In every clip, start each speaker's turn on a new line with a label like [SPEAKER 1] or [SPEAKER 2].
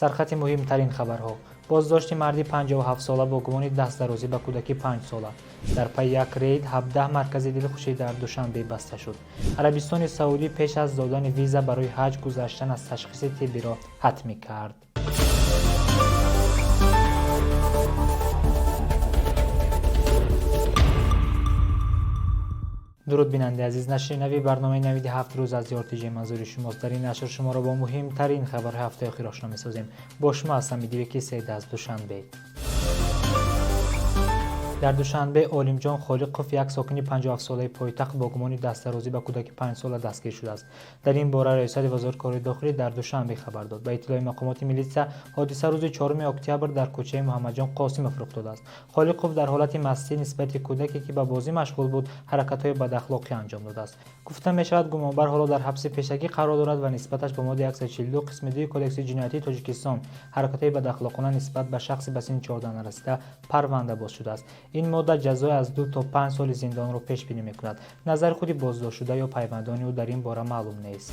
[SPEAKER 1] سرخط مهمترین خبرها: بازداشت مردی 57 ساله با گمان دست‌درازی به کودکی 5 ساله. در پی یک رید 17 مرکز دلخوشی در دوشنبه بسته شد. عربستان سعودی پیش از دادن ویزا برای حج گذشتن از تشخیص طبی را حتمی کرد. درود بیننده عزیز، نشر نوی برنامه نوید 7 روز از یارتیجی منظور شماست. در این نشر شما را با مهمترین خبر هفته اخیر آشنا می‌سازیم. با شما هستم میدیوکی سید از دوشنبه. در دوشنبه عالم جان خالقوف، یک ساکن 57 ساله پایتخت با گمان دست‌درازی به کودک 5 ساله دستگیر شده است. در این باره رئیس وزارت کار داخلی در دوشنبه خبر داد. به اطلاع مقامات ملیسا، حادثه روز 4 اکتبر در کوچه محمد جان قاسموف رخ داده است. خالقوف در حالت مستی نسبت کودکی که به بازی مشغول بود حرکت‌های بداخلاقی انجام داده است. گفته می‌شود گمانبر حالا در حبس پیشگی قرار دارد و نسبتش به ماده 142 قسم 2 کدکس جنایتی تاجیکستان حرکت‌های بداخلاقانه نسبت به شخص به سن 14 نرسیده پرونده باز شده است. این ماده جزای از 2 تا 5 سال زندان را پیش بینی می‌کند. نظر خود بازداشت شده یا پیوندان او در این باره معلوم نیست.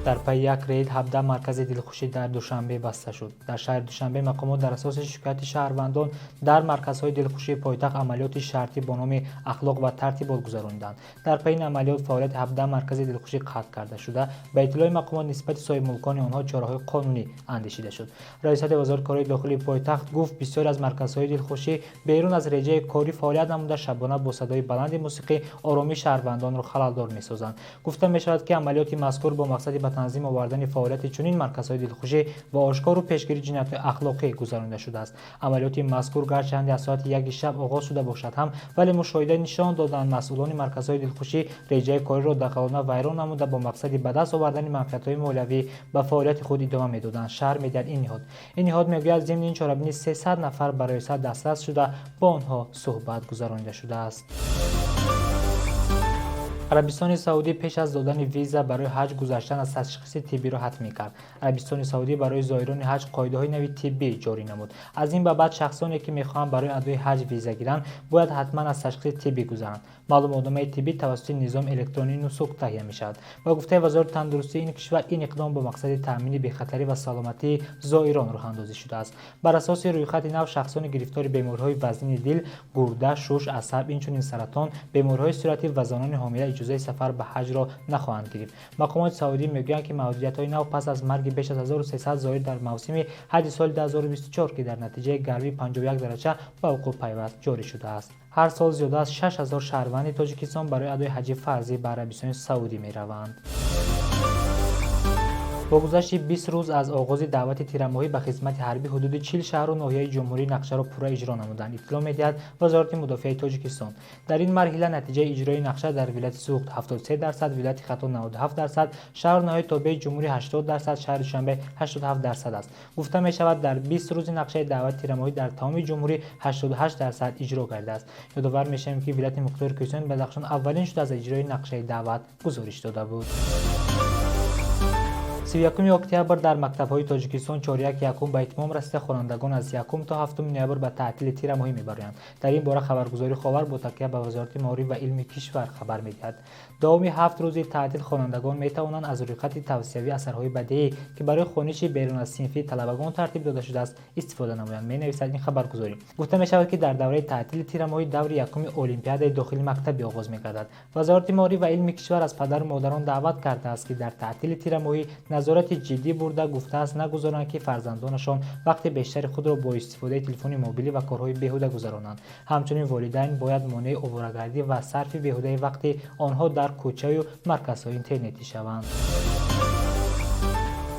[SPEAKER 1] در پی یک رید 17 مرکز دلخوشی در دوشنبه بسته شد. در شهر دوشنبه مقامات در اساس شکایت شهروندان در مرکزهای دلخوشی پایتخت عملیات شرطی با نام اخلاق و ترتیبات گذراندند. در پی این عملیات فعالیت 17 مرکز دلخوشی قطع کرده شده. به اطلاع مقامات نسبت صاحب ملکان آنها چاره‌های قانونی اندیشیده شد. رئیس وزارت کار داخلی پایتخت گفت بسیار از مرکزهای دلخوشی بیرون از رژه کاری فعالیت نموده شبانه با صدای بلند موسیقی آرامی شهروندان را خلل‌دار می‌سازند. گفته می‌شود که عملیات مذکور با مقصد تنظیم آوردن فعالیت چنین مرکزهای دلخوشی و آشکار و پیشگیری جنایت اخلاقی گذرانده شده است. عملیات مذکور گرچند از ساعت 1 شب آغاز شده باشد هم، ولی مشاهده نشان دادند مسئولان مرکزهای دلخوشی رژه کاری را دقیقانه ویران نموده با مقصد به دست آوردن منفعت‌های مولوی به فعالیت خود ادامه می‌دادند. شهر می‌دهد این نهاد میگوید ضمن این چاره‌بینی 300 نفر برای صد دسترس شده با آنها صحبت گذرانده شده است. عربستان سعودی پیش از دادن ویزا برای حج گذشتن از تشخیص طبی را حتمی کرد. عربستان سعودی برای زائران حج قاعده‌های نوی طبی جاری نمود. از این بابت شخصانی که می‌خواهند برای ادای حج ویزا گیرند باید حتما از تشخیص طبی گذرند. معلومات‌نامه طبی توسط نظام الکترونیکی نسخ تهیه می‌شود. با گفته وزارت تندرستی این کشور، این اقدام با مقصد تامین بی‌خطری و سلامتی زائران راه‌اندازی شده است. بر اساس رویخط نو شخصان گرفتار بیماری‌های وزنی دل، گرده، شش، عصب، اینچنین سرطان، بیماری‌های صورتی و زنان حامله اجازه سفر به حج را نخواهند گرفت. مقامات سعودی میگویند که محدودیت‌های نو پس از مرگ بیش از 1300 زائر در موسم حج سال 2024 که در نتیجه گرمی 51 درجه به وقوع پیوست جاری شده است. هر سال زیاده از 6000 شهروند تاجیکستان برای ادای حج فرضی به عربستان سعودی می‌روند. با گذشت 20 روز از آغاز دعوت تیرماهی به خدمت حربی، حدود 40 شهر و ناحیه جمهوری نقشه را پورا اجرا نمودند. اطلاع می‌دهد وزارت مدافعه تاجیکستان. در این مرحله نتیجه اجرای نقشه در ولایت سوخت 73%، ولایت خطا 97%، شهر ناحیه تابع جمهوری 80%، شهر دوشنبه 87% است. گفته می‌شود در 20 روز نقشه دعوت تیرماهی در تمام جمهوری 88% اجرا کرده است. یادآور می‌شویم که ولایت مختار کیشان بدخشان اولین شده از اجرای نقشه دعوت گزارش داده بود. 31 اکتبر در مکتب‌های تاجیکستان 4-1 به اتمام رسیده. خوانندگان از 1 تا 7 نوامبر به تعطیل تیرماهی می‌برند. در این باره خبرگزاری خاور با تکیه به وزارت معارف و علم کشور خبر می‌دهد. دوام 7 روزه تعطیل خوانندگان می‌توانند از رویخط توصیوی اثرهای بدیعی که برای خوانش بیرون از صنفی طلبگان ترتیب داده شده است استفاده نمایند. می‌نویسد این خبرگزاری. گفته می‌شود که در دوره تعطیل تیرماهی دور یکم المپیاد داخلی مکتبی آغاز می‌گردد. وزارت معارف و علم کشور از پدر و مادران دعوت کرده است که در تعطیل تیرماهی نظارت جدی برده. گفته است نگذارند که فرزندانشان وقت بیشتر خود را با استفاده تلفن موبیلی و کارهای بیهوده گذرانند. همچنین والدین باید مانع آواره‌گردی و صرف بیهوده وقت آنها در کوچه و مرکزهای اینترنتی شوند.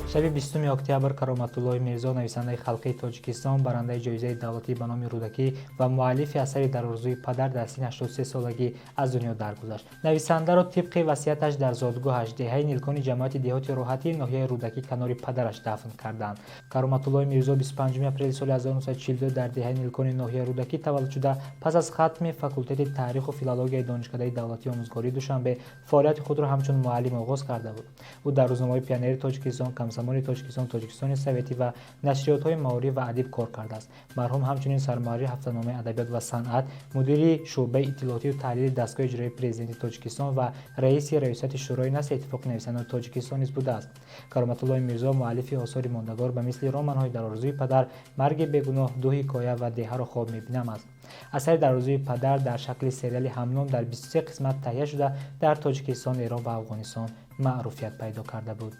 [SPEAKER 1] شب 20 اکتبر کرامت الله میرزا، نویسنده خلقی تاجیکستان، برنده جایزه دولتی به نام رودکی و مؤلف اثر در آرزوی پدر در سن 83 سالگی از دنیا درگذشت. نویسنده را طبق وصیتش در زادگاهش دهه نیلکان جماعت دهات راحتی ناحیه رودکی کنار پدرش دفن کردند. کرامت الله میرزا 25 اپریل سال 1942 در دهه نیلکان ناحیه رودکی تولد شده. پس از ختم فاکولته تاریخ و فیلولوژی دانشکده دولتی آموزگاری دوشنبه فعالیت خود را همچون معلم آغاز کرده بود. او در روزنامه پیانیر تاجیکستان، کمسن شمال تاجیکستان سوویتی و نشریات‌های ماوری و ادب کار کرده است. مرحوم همچنین سرمایه‌دار هفته‌نامه ادبیات و صنعت، مدیر شعبه اطلاعاتی و تحلیل دستگاه اجرایی پرزیدنت تاجیکستان و رئیس ریاست شورای نسل اتفاق نویسندگان تاجیکستان نیز بوده است. کرامت الله میرزا مؤلف آثار ماندگار به مثل رمان‌های در آرزوی پدر، مرگ بیگناه، دو حکایه و دیه را خواب می‌بینم است. اثر در آرزوی پدر در شکل سریال همنام در 23 قسمت تهیه شده در تاجیکستان، ایران و افغانستان معروفیت پیدا کرده بود.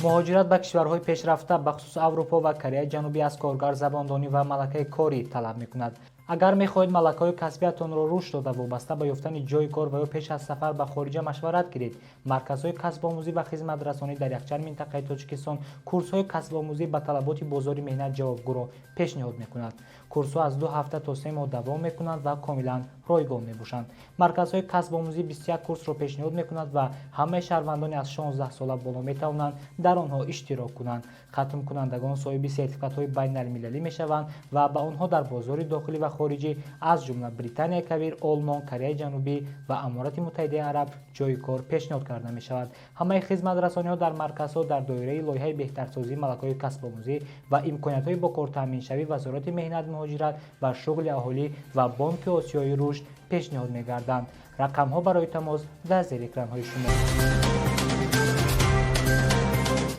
[SPEAKER 1] مهاجرت به کشورهای پیشرفته به خصوص اروپا و کره جنوبی از کارگر زباندانی و ملکه کاری طلب می‌کند. اگر می‌خواهید ملکه‌های کسبیتان را رشد داده وابسته به یافتن جای کار و یا پیش از سفر به خارج مشورت گیرید. مرکزهای کسب آموزی و خدمت رسانی در یخچال منطقه تاجیکستان کورس‌های کسب آموزی به طلبات بازار مهنت جوابگو را پیشنهاد می‌کند. کورس‌ها از 2 هفته تا 3 ماه دوام می‌کنند و کاملا رایگان می‌باشند. مرکزهای کسب آموزی 21 کورس را پیشنهاد می‌کند و همه شهروندان از 16 ساله بالا می‌توانند در آنها اشتراک کنند. ختم کنندگان صاحب سرتیفیکات‌های بین‌المللی می‌شوند و به آنها در بازار داخلی و خارجی از جمله بریتانیای کبیر، آلمان، کره جنوبی و امارات متحده عرب جای کار پیشنهاد کرده می‌شود. همه خدمت رسانی‌ها در مرکزها در دایره لایحه بهترسازی ملکه‌های کسب آموزی و امکانات‌های با کار تامین‌شوی وزارت مهنت، مهاجرت و شغل اهالی و بانک آسیای رشد پیشنهاد می‌گردند. رقم‌ها برای تماس در زیر اکران‌های شما.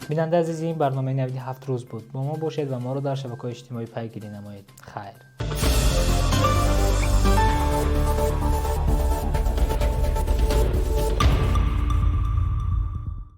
[SPEAKER 1] بیننده عزیز، این برنامه نوید 7 روز بود. با ما باشید و ما را در شبکه‌های اجتماعی پیگیری نمایید. خیر.